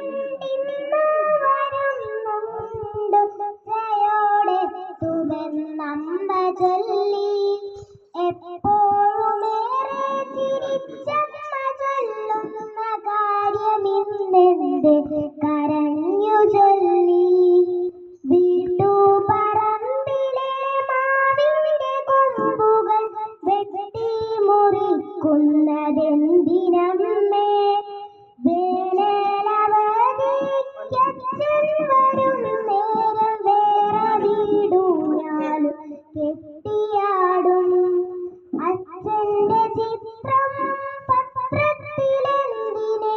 ഇന്നു വരുന്നുണ്ട് ജയോടെത്തുമെന്നമ്മ ചൊല്ലി. എപ്പോഴുമേറെ ചിരിച്ചമ്മ ചൊല്ലുന്ന കാര്യമിന്നെന്ത് കരഞ്ഞു ചൊല്ലി. വീട്ടുപറമ്പിലെ മാവിന്റെ കൊമ്പുകൾ വെട്ടി മുറിക്കുന്നതെന്തിനമ്മേ? വേനലവധിക്കച്ഛൻ വരും നേരം വേറെ വീടൂഞ്ഞാലും കെട്ടിയാടും. അച്ഛന്റെ ചിത്രം പത്രത്തിലെന്തിന്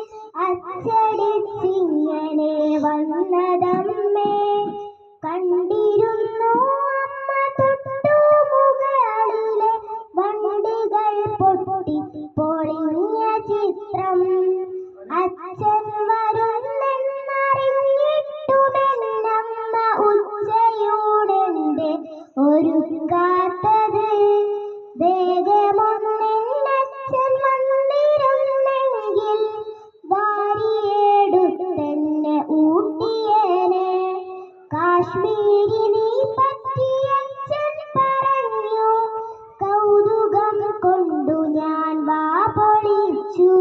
അച്ചടിച്ചിങ്ങനെ വന്നതമ്മേ? കണ്ടിരുന്നു അമ്മ തൊട്ടുമുകളിലെ വണ്ടികൾ പൊട്ടി പൊളിഞ്ഞ ചിത്രം. അച്ഛൻ വരുന്നെന്നറിഞ്ഞിട്ടുമെന്നമ്മ ഉച്ചയൂണെന്റെ ഒരുക്കാത്തത്. വേഗമൊന്നെന്നച്ഛൻ വന്നിരുന്നെങ്കിൽ വാരിയെടുത്തെന്നെ ഊട്ടിയേനെ. കാശ്മീരി നീ പറ്റിയച്ഛൻ പറഞ്ഞു. കൗതുകം കൊണ്ടു ഞാൻ വാ പൊളിച്ചു.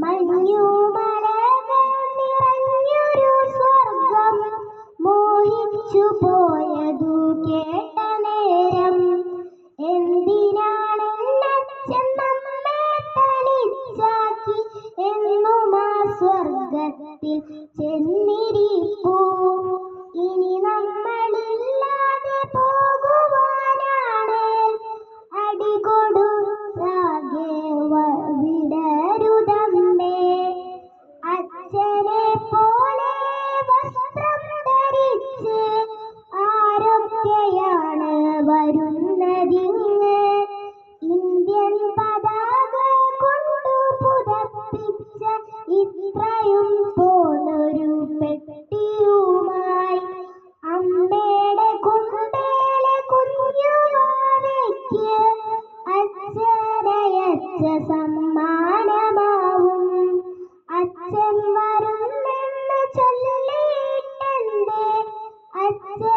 മഞ്ഞുമലകൾ നിറഞ്ഞൊരു സ്വർഗം മോഹിച്ചു പോയതു കേട്ട നേരം. എന്തിനാണെന്നച്ഛൻ നമ്മെ തനിച്ചാക്കി എന്നും ആ സ്വർഗത്തിൽ ചെന്നിരിപ്പൂ. ഇനി നമ്മളില്ലാതെ പോകുവാനാണേൽ അടികൊടുത്താകെ വിടരുതമ്മേ. അച്ഛനെ പോലെ വസ്ത്രം ധരിച്ച് ആരൊക്കെയാണ് വരുന്നതിങ്ങ്? ഇന്ത്യൻ പതാക കൊണ്ടു പുതപ്പിച്ച ഇത്രയും പോന്നൊരു പെട്ടിയുമായി. അമ്മയുടെ കുമ്പേലെ കുഞ്ഞുവാവയ്ക്ക് അച്ഛനയച്ച സമ്മാനമാവും. അച്ഛൻ വരുന്നെന്ന് ചൊല്ലിയിട്ടെന്തേ അച്ഛൻ